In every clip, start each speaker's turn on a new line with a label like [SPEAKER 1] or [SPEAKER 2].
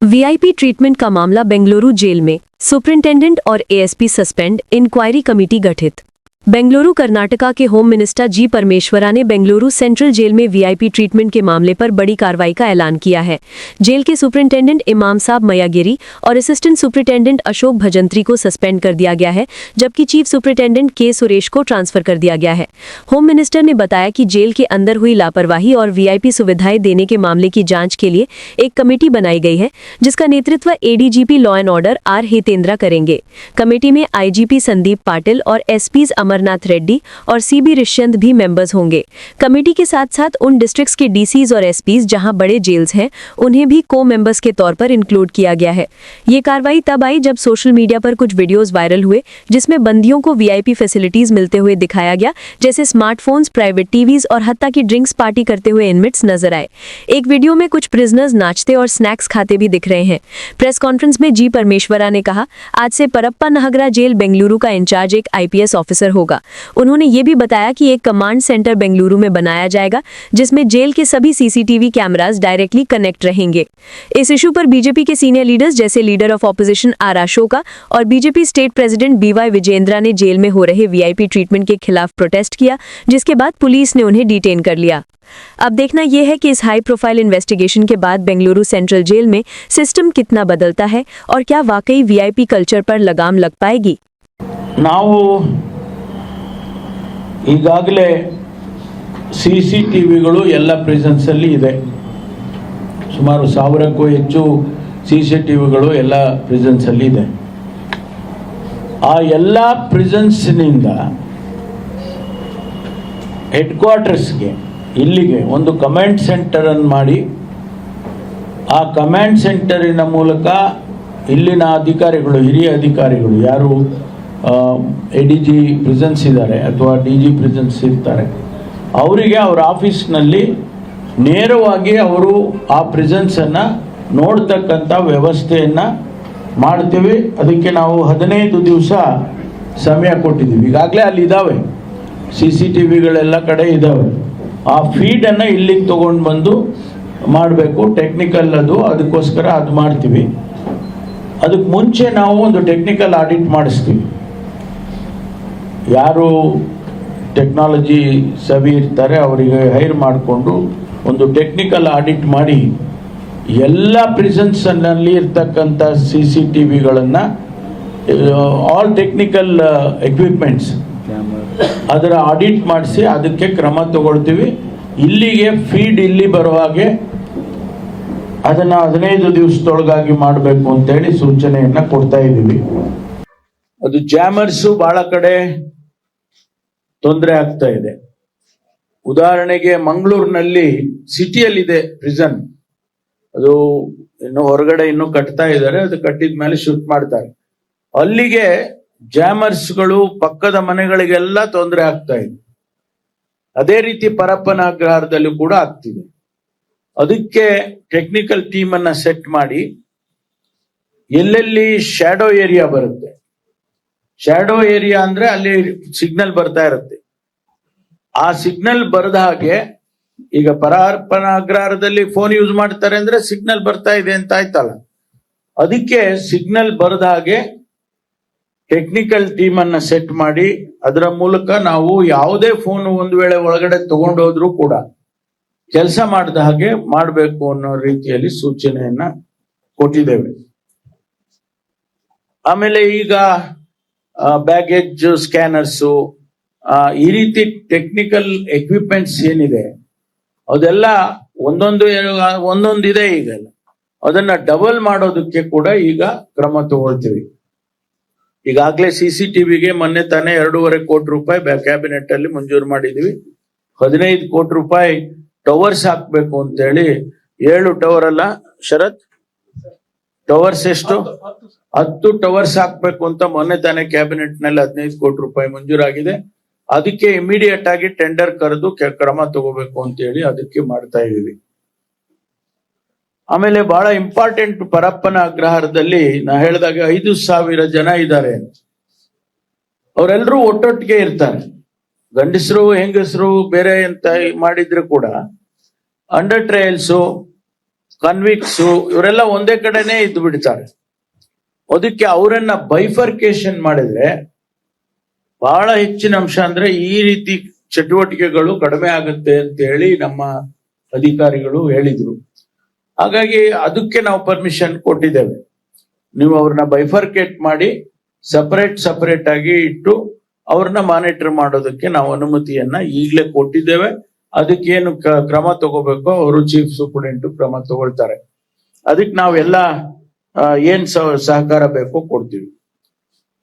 [SPEAKER 1] VIP treatment का मामला Bengaluru jail में, सुपरिंटेंडेंट और एएसपी सस्पेंड, इंक्वायरी कमेटी गठित। बेंगलुरु कर्नाटका के होम मिनिस्टर जी परमेश्वरा ने बेंगलुरु सेंट्रल जेल में वीआईपी ट्रीटमेंट के मामले पर बड़ी कार्रवाई का ऐलान किया है। जेल के सुपरिंटेंडेंट इमाम साहब मयागिरी और असिस्टेंट सुपरिंटेंडेंट अशोक भजंत्री को सस्पेंड कर दिया गया है, जबकि चीफ सुपरिंटेंडेंट के सुरेश को ट्रांसफर कर दिया गया है। होम मिनिस्टर ने बताया कि जेल के अंदर हुई लापरवाही और वीआईपी सुविधाएं देने के मामले की जांच के लिए एक कमेटी बनाई गई है, जिसका नेतृत्व ADGP law and order R Hitendra करेंगे। कमेटी में आईजीपी संदीप पाटिल और एसपीज अमरनाथ रेड्डी और सीबी ऋष्यंत भी मेंबर्स होंगे। कमेटी के साथ साथ उन डिस्ट्रिक्ट्स के डीसीज और एसपीज जहां बड़े जेल्स हैं, उन्हें भी को मेंबर्स के तौर पर इंक्लूड किया गया है। ये कार्रवाई तब आई जब सोशल मीडिया पर कुछ वीडियोस वायरल हुए, जिसमें बंदियों को वीआईपी फैसिलिटीज मिलते हुए दिखाया गया, जैसे स्मार्टफोन्स, प्राइवेट टीवीज और हत्ता की ड्रिंक्स पार्टी करते हुए इनमेट्स नजर आए। एक वीडियो में कुछ प्रिजनर्स नाचते और स्नैक्स खाते भी दिख रहे हैं। प्रेस कॉन्फ्रेंस में जी परमेश्वरा ने कहा, आज से परप्पा नाहगरा जेल बेंगलुरु का इंचार्ज एक आईपीएस ऑफिसर होगा। उन्होंने ये भी बताया कि एक कमांड सेंटर बेंगलुरु में बनाया जाएगा, जिसमें जेल के सभी सीसीटीवी कैमरास डायरेक्टली कनेक्ट रहेंगे। इस इशू पर बीजेपी के सीनियर लीडर्स जैसे leader of opposition R Ashoka और BJP state president BY Vijayendra ने जेल में हो रहे वीआईपी ट्रीटमेंट के खिलाफ प्रोटेस्ट किया, जिसके बाद पुलिस ने उन्हें डिटेन कर लिया। अब देखना यह है कि इस हाई प्रोफाइल इन्वेस्टिगेशन के बाद बेंगलुरु सेंट्रल जेल में सिस्टम कितना बदलता है और क्या वाकई वीआईपी कल्चर पर लगाम लग पाएगी।
[SPEAKER 2] ಈಗಾಗಲೇ CCTVಗಳು ಎಲ್ಲ ಪ್ರಿಸನ್ಸ್ ಅಲ್ಲಿ ಇದೆ. ಸುಮಾರು 1000ಕ್ಕೂ ಹೆಚ್ಚು CCTVಗಳು ಎಲ್ಲ ಪ್ರಿಸನ್ಸ್ ಅಲ್ಲಿ ಇದೆ. ಆ ಎಲ್ಲ ಪ್ರಿಸನ್ಸ್ ನಿಂದ ಹೆಡ್ ಕ್ವಾರ್ಟರ್ಸ್ಗೆ ಇಲ್ಲಿಗೆ ಒಂದು ಕಮಾಂಡ್ ಸೆಂಟರ್ ಅನ್ನು ಮಾಡಿ, ಆ ಕಮಾಂಡ್ ಸೆಂಟರಿನ ಮೂಲಕ ಇಲ್ಲಿನ ಅಧಿಕಾರಿಗಳು, ಹಿರಿಯ ಅಧಿಕಾರಿಗಳು ಯಾರು ADG ಪ್ರಿಸನ್ಸ್ ಇದ್ದಾರೆ ಅಥವಾ DG ಪ್ರಿಸನ್ಸ್ ಇರ್ತಾರೆ, ಅವರಿಗೆ ಅವರ ಆಫೀಸ್ನಲ್ಲಿ ನೇರವಾಗಿ ಅವರು ಆ ಪ್ರಿಸನ್ಸನ್ನು ನೋಡ್ತಕ್ಕಂಥ ವ್ಯವಸ್ಥೆಯನ್ನು ಮಾಡ್ತೀವಿ. ಅದಕ್ಕೆ ನಾವು 15 ದಿವಸ ಸಮಯ ಕೊಟ್ಟಿದ್ದೀವಿ. ಈಗಾಗಲೇ ಅಲ್ಲಿ ಇದ್ದಾವೆ CCTVಗಳೆಲ್ಲ ಕಡೆ ಇದ್ದಾವೆ. ಆ ಫೀಡನ್ನು ಇಲ್ಲಿಗೆ ತೊಗೊಂಡು ಬಂದು ಮಾಡಬೇಕು, ಟೆಕ್ನಿಕಲ್ ಅದಕ್ಕೋಸ್ಕರ ಅದು ಮಾಡ್ತೀವಿ. ಅದಕ್ಕೆ ಮುಂಚೆ ನಾವು ಒಂದು ಟೆಕ್ನಿಕಲ್ ಆಡಿಟ್ ಮಾಡಿಸ್ತೀವಿ. ಯಾರು ಟೆಕ್ನಾಲಜಿ ಸವಿ ಇರ್ತಾರೆ ಅವರಿಗೆ ಹೈರ್ ಮಾಡಿಕೊಂಡು ಒಂದು ಟೆಕ್ನಿಕಲ್ ಆಡಿಟ್ ಮಾಡಿ ಎಲ್ಲ ಪ್ರಿಸನ್ಸ್ನಲ್ಲಿ ಇರ್ತಕ್ಕಂಥ CCTVಗಳನ್ನು, ಆಲ್ ಟೆಕ್ನಿಕಲ್ ಎಕ್ವಿಪ್ಮೆಂಟ್ಸ್ ಅದರ ಆಡಿಟ್ ಮಾಡಿಸಿ ಅದಕ್ಕೆ ಕ್ರಮ ತಗೊಳ್ತೀವಿ. ಇಲ್ಲಿಗೆ ಫೀಡ್ ಇಲ್ಲಿ ಬರೋ ಹಾಗೆ ಅದನ್ನು 15 ದಿವಸದೊಳಗಾಗಿ ಮಾಡಬೇಕು ಅಂತೇಳಿ ಸೂಚನೆಯನ್ನು ಕೊಡ್ತಾ ಇದ್ದೀವಿ. ಅದು ಜಾಮರ್ಸು ಬಹಳ ಕಡೆ ತೊಂದರೆ ಆಗ್ತಾ ಇದೆ. ಉದಾಹರಣೆಗೆ ಮಂಗಳೂರಿನಲ್ಲಿ ಸಿಟಿಯಲ್ಲಿದೆ ಪ್ರಿಸನ್, ಅದು ಇನ್ನು ಹೊರಗಡೆ ಇನ್ನೂ ಕಟ್ತಾ ಇದ್ದಾರೆ, ಅದು ಕಟ್ಟಿದ ಮೇಲೆ ಶಿಫ್ಟ್ ಮಾಡ್ತಾರೆ. ಅಲ್ಲಿಗೆ ಜಾಮರ್ಸ್ಗಳು ಪಕ್ಕದ ಮನೆಗಳಿಗೆಲ್ಲ ತೊಂದರೆ ಆಗ್ತಾ ಇದೆ. ಅದೇ ರೀತಿ ಪರಪ್ಪನ ಅಗ್ರಹಾರದಲ್ಲೂ ಕೂಡ ಆಗ್ತಿದೆ. ಅದಕ್ಕೆ ಟೆಕ್ನಿಕಲ್ ಟೀಮ್ ಅನ್ನ ಸೆಟ್ ಮಾಡಿ, ಎಲ್ಲೆಲ್ಲಿ ಶ್ಯಾಡೋ ಏರಿಯಾ ಬರುತ್ತೆ, ಶ್ಯಾಡೋ ಏರಿಯಾ ಅಂದ್ರೆ ಅಲ್ಲಿ ಸಿಗ್ನಲ್ ಬರ್ತಾ ಇರುತ್ತೆ, ಆ ಸಿಗ್ನಲ್ ಬರದ ಹಾಗೆ, ಈಗ ಪರಪ್ಪನ ಅಗ್ರಹಾರದಲ್ಲಿ ಫೋನ್ ಯೂಸ್ ಮಾಡ್ತಾರೆ ಅಂದ್ರೆ ಸಿಗ್ನಲ್ ಬರ್ತಾ ಇದೆ ಅಂತ ಆಯ್ತಲ್ಲ, ಅದಕ್ಕೆ ಸಿಗ್ನಲ್ ಬರದ ಹಾಗೆ ಟೆಕ್ನಿಕಲ್ ಟೀಮ್ ಅನ್ನ ಸೆಟ್ ಮಾಡಿ, ಅದರ ಮೂಲಕ ನಾವು ಯಾವುದೇ ಫೋನ್ ಒಂದು ವೇಳೆ ಒಳಗಡೆ ತಗೊಂಡೋದ್ರೂ ಕೂಡ ಕೆಲಸ ಮಾಡದ ಹಾಗೆ ಮಾಡಬೇಕು ಅನ್ನೋ ರೀತಿಯಲ್ಲಿ ಸೂಚನೆಯನ್ನ ಕೊಟ್ಟಿದ್ದೇವೆ. ಆಮೇಲೆ ಈಗ ಬ್ಯಾಗೇಜ್ ಸ್ಕ್ಯಾನರ್ಸು, ಈ ರೀತಿ ಟೆಕ್ನಿಕಲ್ ಎಕ್ವಿಪ್ಮೆಂಟ್ಸ್ ಏನಿದೆ ಅದೆಲ್ಲ ಒಂದೊಂದಿದೆ. ಈಗ ಅದನ್ನ ಡಬಲ್ ಮಾಡೋದಕ್ಕೆ ಕೂಡ ಈಗ ಕ್ರಮ ತಗೊಳ್ತೀವಿ. ಈಗಾಗಲೇ CCTVಗೆ ಮೊನ್ನೆ ತಾನೇ 2.5 ಕೋಟಿ ರೂಪಾಯಿ ಕ್ಯಾಬಿನೆಟ್ ಅಲ್ಲಿ ಮಂಜೂರು ಮಾಡಿದೀವಿ. 15 ಕೋಟಿ ರೂಪಾಯಿ ಟವರ್ಸ್ ಹಾಕ್ಬೇಕು ಅಂತೇಳಿ, 7 ಟವರ್ ಅಲ್ಲ ಶರತ್, ಟವರ್ಸ್ ಎಷ್ಟು 10 ಟವರ್ಸ್ ಹಾಕ್ಬೇಕು ಅಂತ ಮೊನ್ನೆ ತಾನೇ ಕ್ಯಾಬಿನೆಟ್ ನಲ್ಲಿ 15 ಕೋಟಿ ರೂಪಾಯಿ ಮಂಜೂರಾಗಿದೆ. ಅದಕ್ಕೆ ಇಮಿಡಿಯೇಟ್ ಆಗಿ ಟೆಂಡರ್ ಕರೆದು ಕ್ರಮ ತಗೋಬೇಕು ಅಂತೇಳಿ ಅದಕ್ಕೆ ಮಾಡ್ತಾ ಇದೀವಿ. ಆಮೇಲೆ ಬಹಳ ಇಂಪಾರ್ಟೆಂಟ್, ಪರಪ್ಪನ ಅಗ್ರಹಾರದಲ್ಲಿ ನಾ ಹೇಳಿದಾಗ 5,000 ಜನ ಇದ್ದಾರೆ. ಅವರೆಲ್ಲರೂ ಒಟ್ಟೊಟ್ಟಿಗೆ ಇರ್ತಾರೆ. ಗಂಡಸರು ಹೆಂಗಸರು ಬೇರೆ ಅಂತ ಮಾಡಿದ್ರು ಕೂಡ ಅಂಡರ್ ಟ್ರಯಲ್ಸು ಕನ್ವಿಕ್ಸ್ ಇವರೆಲ್ಲ ಒಂದೇ ಕಡೆನೆ ಇದ್ದು ಬಿಡ್ತಾರೆ. ಅದಕ್ಕೆ ಅವರನ್ನ ಬೈಫರ್ಕೇಶನ್ ಮಾಡಿದ್ರೆ ಬಹಳ ಹೆಚ್ಚಿನ ಅಂಶ ಅಂದ್ರೆ ಈ ರೀತಿ ಚಟುವಟಿಕೆಗಳು ಕಡಿಮೆ ಆಗುತ್ತೆ ಅಂತ ಹೇಳಿ ನಮ್ಮ ಅಧಿಕಾರಿಗಳು ಹೇಳಿದ್ರು. ಹಾಗಾಗಿ ಅದಕ್ಕೆ ನಾವು ಪರ್ಮಿಷನ್ ಕೊಟ್ಟಿದ್ದೇವೆ. ನೀವು ಅವ್ರನ್ನ ಬೈಫರ್ಕೇಟ್ ಮಾಡಿ ಸಪರೇಟ್ ಆಗಿ ಇಟ್ಟು ಅವ್ರನ್ನ ಮಾನಿಟರ್ ಮಾಡೋದಕ್ಕೆ ನಾವು ಅನುಮತಿಯನ್ನ ಈಗಲೇ ಕೊಟ್ಟಿದ್ದೇವೆ. ಅದಕ್ಕೇನು ಕ್ರಮ ತಗೋಬೇಕೋ ಅವರು ಚೀಫ್ ಸೂಪರಿಂಟೆಂಡೆಂಟ್ ಕ್ರಮ ತಗೊಳ್ತಾರೆ. ಅದಕ್ಕೆ ನಾವೆಲ್ಲ ಏನ್ ಸಹಕಾರ ಬೇಕೋ ಕೊಡ್ತೀವಿ.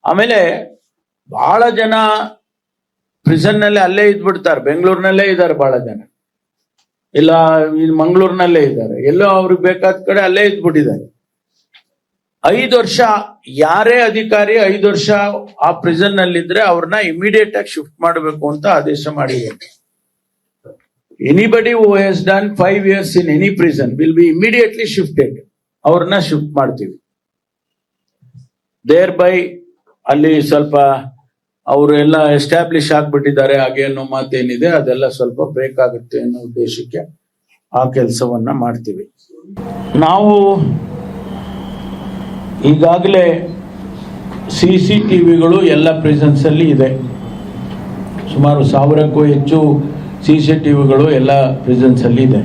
[SPEAKER 2] ಆಮೇಲೆ ಬಹಳ ಜನ ಪ್ರಿಸನ್ ನಲ್ಲಿ ಅಲ್ಲೇ ಇದ್ಬಿಡ್ತಾರೆ. ಬೆಂಗಳೂರಿನಲ್ಲೇ ಇದ್ದಾರೆ ಬಹಳ ಜನ, ಇಲ್ಲ ಮಂಗಳೂರಿನಲ್ಲೇ ಇದ್ದಾರೆ, ಎಲ್ಲೋ ಅವ್ರಿಗೆ ಬೇಕಾದ ಕಡೆ ಅಲ್ಲೇ ಇದ್ಬಿಟ್ಟಿದ್ದಾರೆ. 5 ವರ್ಷ ಯಾರೇ ಅಧಿಕಾರಿ 5 ವರ್ಷ ಆ ಪ್ರಿಸನ್ ನಲ್ಲಿದ್ರೆ ಅವ್ರನ್ನ ಇಮಿಡಿಯೇಟ್ ಆಗಿ ಶಿಫ್ಟ್ ಮಾಡಬೇಕು ಅಂತ ಆದೇಶ ಮಾಡಿದ್ದಾರೆ. Anybody who has done 5 years in any prison will be immediately shifted. ಅವ್ರನ್ನ ಶಿಫ್ಟ್ ಮಾಡ್ತೀವಿ. ದೇರ್ ಬೈ ಅಲ್ಲಿ ಸ್ವಲ್ಪ ಅವರು ಎಲ್ಲ ಎಸ್ಟಾಬ್ಲಿಷ್ ಆಗ್ಬಿಟ್ಟಿದ್ದಾರೆ, ಹಾಗೆ ಅನ್ನೋ ಮಾತೇನಿದೆ ಅದೆಲ್ಲ ಸ್ವಲ್ಪ ಬ್ರೇಕ್ ಆಗುತ್ತೆ ಅನ್ನೋ ಉದ್ದೇಶಕ್ಕೆ ಆ ಕೆಲಸವನ್ನ ಮಾಡ್ತೀವಿ. ನಾವು ಈಗಾಗಲೇ CCTVಗಳು ಎಲ್ಲ ಪ್ರಿಸನ್ಸ್ ಅಲ್ಲಿ ಇದೆ. ಸುಮಾರು 1000ಕ್ಕೂ ಹೆಚ್ಚು CCTVಗಳು ಎಲ್ಲ ಪ್ರಿಸನ್ಸ್ ಅಲ್ಲಿ ಇದೆ.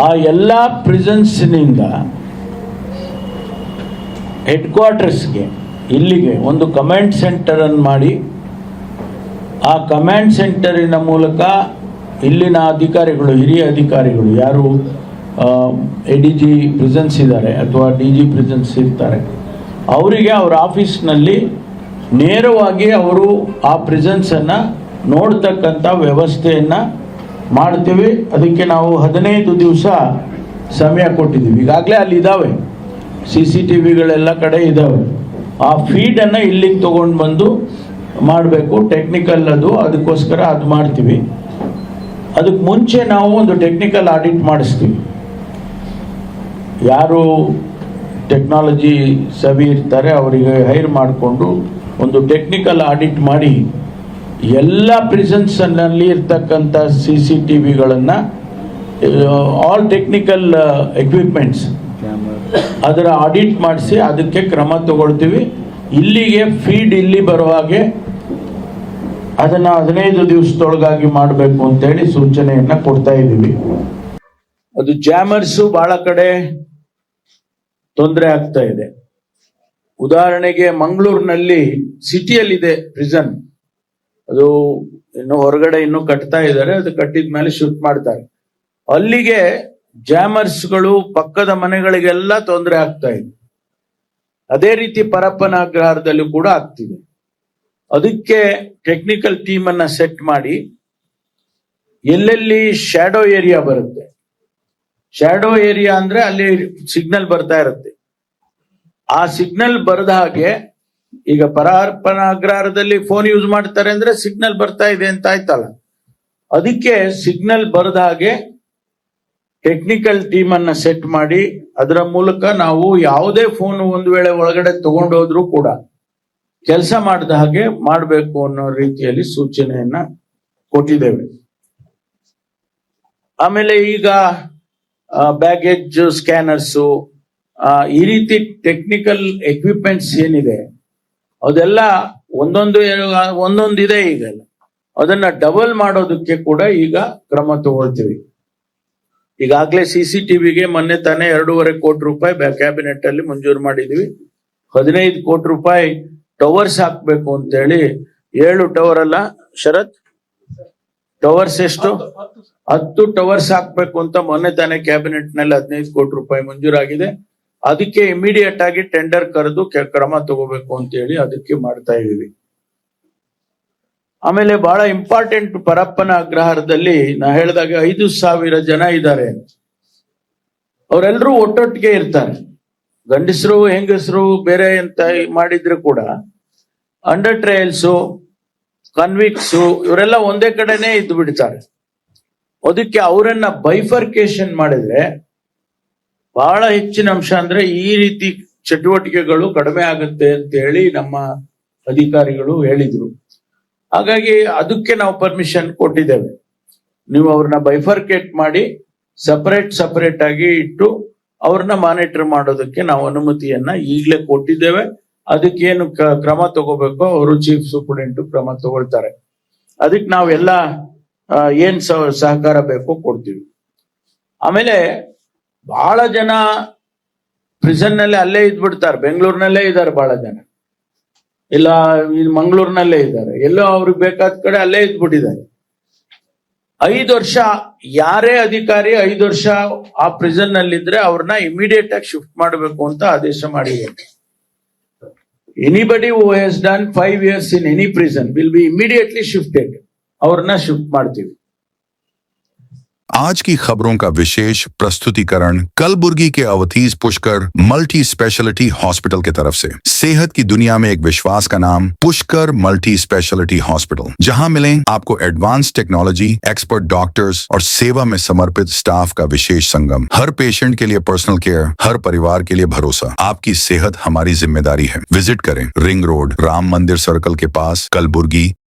[SPEAKER 2] ಆ ಎಲ್ಲ ಪ್ರಿಸನ್ಸ್ನಿಂದ ಹೆಡ್ ಕ್ವಾರ್ಟರ್ಸ್ಗೆ ಇಲ್ಲಿಗೆ ಒಂದು ಕಮಾಂಡ್ ಸೆಂಟರ್ ಅನ್ನು ಮಾಡಿ, ಆ ಕಮಾಂಡ್ ಸೆಂಟರಿನ ಮೂಲಕ ಇಲ್ಲಿನ ಅಧಿಕಾರಿಗಳು, ಹಿರಿಯ ಅಧಿಕಾರಿಗಳು ಯಾರು ADG ಪ್ರಿಸನ್ಸ್ ಇದ್ದಾರೆ ಅಥವಾ DG ಪ್ರಿಸನ್ಸ್ ಇರ್ತಾರೆ, ಅವರಿಗೆ ಅವರ ಆಫೀಸ್ನಲ್ಲಿ ನೇರವಾಗಿ ಅವರು ಆ ಪ್ರಿಸನ್ಸ್ ಅನ್ನ ನೋಡ್ತಕ್ಕಂಥ ವ್ಯವಸ್ಥೆಯನ್ನ ಮಾಡ್ತೀವಿ. ಅದಕ್ಕೆ ನಾವು 15 ದಿವಸ ಸಮಯ ಕೊಟ್ಟಿದ್ದೀವಿ. ಈಗಾಗಲೇ ಅಲ್ಲಿ ಇದಾವೆ CCTVಗಳೆಲ್ಲ ಕಡೆ ಇದಾವೆ. ಆ ಫೀಡ್ ಅನ್ನ ಇಲ್ಲಿಗೆ ತಗೊಂಡು ಬಂದು ಮಾಡಬೇಕು. ಟೆಕ್ನಿಕಲ್ ಅದಕ್ಕೋಸ್ಕರ ಅದು ಮಾಡ್ತೀವಿ. ಅದಕ್ಕೆ ಮುಂಚೆ ನಾವು ಒಂದು ಟೆಕ್ನಿಕಲ್ ಆಡಿಟ್ ಮಾಡಿಸ್ತೀವಿ. ಯಾರು ಟೆಕ್ನಾಲಜಿ ಸವಿ ಇರ್ತಾರೆ ಅವರಿಗೆ ಹೈರ್ ಮಾಡಿಕೊಂಡು ಒಂದು ಟೆಕ್ನಿಕಲ್ ಆಡಿಟ್ ಮಾಡಿ ಎಲ್ಲ ಪ್ರಿಸನ್ಸ್ ನಲ್ಲಿ ಇರ್ತಕ್ಕಂಥ CCTVಗಳನ್ನ ಆಲ್ ಟೆಕ್ನಿಕಲ್ ಎಕ್ವಿಪ್ಮೆಂಟ್ಸ್ ಅದರ ಆಡಿಟ್ ಮಾಡಿಸಿ ಅದಕ್ಕೆ ಕ್ರಮ ತಗೊಳ್ತೀವಿ. ಇಲ್ಲಿಗೆ ಫೀಡ್ ಇಲ್ಲಿ ಬರುವ ಹಾಗೆ ಅದನ್ನ 15 ದಿವಸದೊಳಗಾಗಿ ಮಾಡಬೇಕು ಅಂತೇಳಿ ಸೂಚನೆಯನ್ನ ಕೊಡ್ತಾ ಇದ್ದೀವಿ. ಅದು ಜಾಮರ್ಸು ಬಹಳ ಕಡೆ ತೊಂದರೆ ಆಗ್ತಾ ಇದೆ. ಉದಾಹರಣೆಗೆ ಮಂಗಳೂರಿನಲ್ಲಿ ಸಿಟಿಯಲ್ಲಿದೆ ಪ್ರಿಸನ್, ಅದು ಇನ್ನು ಹೊರಗಡೆ ಇನ್ನೂ ಕಟ್ತಾ ಇದ್ದಾರೆ. ಅದು ಕಟ್ಟಿದ ಮೇಲೆ ಶಿಫ್ಟ್ ಮಾಡ್ತಾರೆ. ಅಲ್ಲಿಗೆ ಜಾಮರ್ಸ್ಗಳು ಪಕ್ಕದ ಮನೆಗಳಿಗೆಲ್ಲ ತೊಂದರೆ ಆಗ್ತಾ ಇದೆ. ಅದೇ ರೀತಿ ಪರಪ್ಪನ ಅಗ್ರಹಾರದಲ್ಲೂ ಕೂಡ ಆಗ್ತಿದೆ. ಅದಕ್ಕೆ ಟೆಕ್ನಿಕಲ್ ಟೀಮ್ ಅನ್ನ ಸೆಟ್ ಮಾಡಿ ಎಲ್ಲೆಲ್ಲಿ ಶ್ಯಾಡೋ ಏರಿಯಾ ಬರುತ್ತೆ, ಶ್ಯಾಡೋ ಏರಿಯಾ ಅಂದ್ರೆ ಅಲ್ಲಿ ಸಿಗ್ನಲ್ ಬರ್ತಾ ಇರುತ್ತೆ, ಆ ಸಿಗ್ನಲ್ ಬರದ ಹಾಗೆ, ಈಗ ಪರಪ್ಪನ ಅಗ್ರಹಾರದಲ್ಲಿ ಫೋನ್ ಯೂಸ್ ಮಾಡ್ತಾರೆ ಅಂದ್ರೆ ಸಿಗ್ನಲ್ ಬರ್ತಾ ಇದೆ ಅಂತ ಆಯ್ತಲ್ಲ, ಅದಕ್ಕೆ ಸಿಗ್ನಲ್ ಬರದ ಹಾಗೆ ಟೆಕ್ನಿಕಲ್ ಟೀಮ್ ಅನ್ನ ಸೆಟ್ ಮಾಡಿ ಅದರ ಮೂಲಕ ನಾವು ಯಾವುದೇ ಫೋನ್ ಒಂದು ವೇಳೆ ಒಳಗಡೆ ತಗೊಂಡು ಹೋದ್ರೂ ಕೂಡ ಕೆಲಸ ಮಾಡದ ಹಾಗೆ ಮಾಡಬೇಕು ಅನ್ನೋ ರೀತಿಯಲ್ಲಿ ಸೂಚನೆಯನ್ನ ಕೊಟ್ಟಿದ್ದೇವೆ. ಆಮೇಲೆ ಈಗ ಬ್ಯಾಗೇಜ್ ಸ್ಕ್ಯಾನರ್ಸು, ಈ ರೀತಿ ಟೆಕ್ನಿಕಲ್ ಎಕ್ವಿಪ್ಮೆಂಟ್ಸ್ ಏನಿದೆ ಅದೆಲ್ಲ ಒಂದೊಂದಿದೆ. ಈಗ ಅದನ್ನ ಡಬಲ್ ಮಾಡೋದಕ್ಕೆ ಕೂಡ ಈಗ ಕ್ರಮ ತಗೊಳ್ತೀವಿ. ಈಗಾಗಲೇ CCTVಗೆ ಮೊನ್ನೆ ತಾನೇ 2.5 ಕೋಟಿ ರೂಪಾಯಿ ಕ್ಯಾಬಿನೆಟ್ ಅಲ್ಲಿ ಮಂಜೂರು ಮಾಡಿದ್ವಿ. 15 ಕೋಟಿ ರೂಪಾಯಿ ಟವರ್ಸ್ ಹಾಕ್ಬೇಕು ಅಂತೇಳಿ, 7 ಟವರ್ ಅಲ್ಲ ಶರತ್, ಟವರ್ಸ್ ಎಷ್ಟು 10 ಟವರ್ಸ್ ಹಾಕ್ಬೇಕು ಅಂತ ಮೊನ್ನೆ ತಾನೇ ಕ್ಯಾಬಿನೆಟ್ ನಲ್ಲಿ 15 ಕೋಟಿ ರೂಪಾಯಿ ಮಂಜೂರಾಗಿದೆ. ಅದಕ್ಕೆ ಇಮಿಡಿಯೇಟ್ ಆಗಿ ಟೆಂಡರ್ ಕರೆದು ಕ್ರಮ ತಗೋಬೇಕು ಅಂತೇಳಿ ಅದಕ್ಕೆ ಮಾಡ್ತಾ ಇದೀವಿ. ಆಮೇಲೆ ಬಹಳ ಇಂಪಾರ್ಟೆಂಟ್, ಪರಪ್ಪನ ಅಗ್ರಹಾರದಲ್ಲಿ ನಾ ಹೇಳಿದಾಗ 5,000 ಜನ ಇದ್ದಾರೆ. ಅವರೆಲ್ಲರೂ ಒಟ್ಟೊಟ್ಟಿಗೆ ಇರ್ತಾರೆ. ಗಂಡಸರು ಹೆಂಗಸರು ಬೇರೆ ಅಂತ ಮಾಡಿದ್ರು ಕೂಡ ಅಂಡರ್ ಟ್ರಯಲ್ಸ್, ಕನ್ವಿಕ್ಸ್ ಇವರೆಲ್ಲ ಒಂದೇ ಕಡೆನೆ ಇದ್ದು ಬಿಡ್ತಾರೆ. ಅದಕ್ಕೆ ಅವರನ್ನ ಬೈಫರ್ಕೇಶನ್ ಮಾಡಿದ್ರೆ ಬಹಳ ಹೆಚ್ಚಿನ ಅಂಶ ಅಂದ್ರೆ ಈ ರೀತಿ ಚಟುವಟಿಕೆಗಳು ಕಡಿಮೆ ಆಗುತ್ತೆ ಅಂತ ಹೇಳಿ ನಮ್ಮ ಅಧಿಕಾರಿಗಳು ಹೇಳಿದ್ರು. ಹಾಗಾಗಿ ಅದಕ್ಕೆ ನಾವು ಪರ್ಮಿಷನ್ ಕೊಟ್ಟಿದ್ದೇವೆ. ನೀವು ಅವ್ರನ್ನ ಬೈಫರ್ಕೇಟ್ ಮಾಡಿ ಸಪರೇಟ್ ಆಗಿ ಇಟ್ಟು ಅವ್ರನ್ನ ಮಾನಿಟರ್ ಮಾಡೋದಕ್ಕೆ ನಾವು ಅನುಮತಿಯನ್ನ ಈಗಲೇ ಕೊಟ್ಟಿದ್ದೇವೆ. ಅದಕ್ಕೇನು ಕ್ರಮ ತಗೋಬೇಕೋ ಅವರು ಚೀಫ್ ಸೂಪರಿಂಟೆಂಡೆಂಟ್ ಕ್ರಮ ತಗೊಳ್ತಾರೆ. ಅದಕ್ಕೆ ನಾವೆಲ್ಲ ಏನ್ ಸಹಕಾರ ಬೇಕೋ ಕೊಡ್ತೀವಿ. ಆಮೇಲೆ ಬಹಳ ಜನ ಪ್ರಿಸನ್ ನಲ್ಲಿ ಅಲ್ಲೇ ಇದ್ಬಿಡ್ತಾರೆ, ಬೆಂಗಳೂರಿನಲ್ಲೇ ಇದ್ದಾರೆ ಬಹಳ ಜನ, ಇಲ್ಲ ಮಂಗಳೂರಿನಲ್ಲೇ ಇದ್ದಾರೆ, ಎಲ್ಲೋ ಅವ್ರಿಗೆ ಬೇಕಾದ ಕಡೆ ಅಲ್ಲೇ ಇದ್ಬಿಟ್ಟಿದ್ದಾರೆ. 5 ವರ್ಷ ಯಾರೇ ಅಧಿಕಾರಿ 5 ವರ್ಷ ಆ ಪ್ರಿಸನ್ ನಲ್ಲಿದ್ರೆ ಅವ್ರನ್ನ ಇಮಿಡಿಯೇಟ್ ಆಗಿ ಶಿಫ್ಟ್ ಮಾಡಬೇಕು ಅಂತ ಆದೇಶ ಮಾಡಿದ್ದಾರೆ. Anybody who has done 5 years in any prison will be immediately shifted. ಅವ್ರನ್ನ ಶಿಫ್ಟ್ ಮಾಡ್ತೀವಿ.
[SPEAKER 3] आज की खबरों का विशेष प्रस्तुतिकरण कलबुर्गी के Avadhish Pushkar multi speciality hospital की तरफ से। सेहत की दुनिया में एक विश्वास का नाम पुष्कर मल्टी स्पेशलिटी हॉस्पिटल, जहां मिलें आपको एडवांस टेक्नोलॉजी, एक्सपर्ट डॉक्टर्स और सेवा में समर्पित स्टाफ का विशेष संगम। हर पेशेंट के लिए पर्सनल केयर, हर परिवार के लिए भरोसा। आपकी सेहत हमारी जिम्मेदारी है। विजिट करें रिंग रोड, राम मंदिर सर्कल के पास, कलबुर्गी,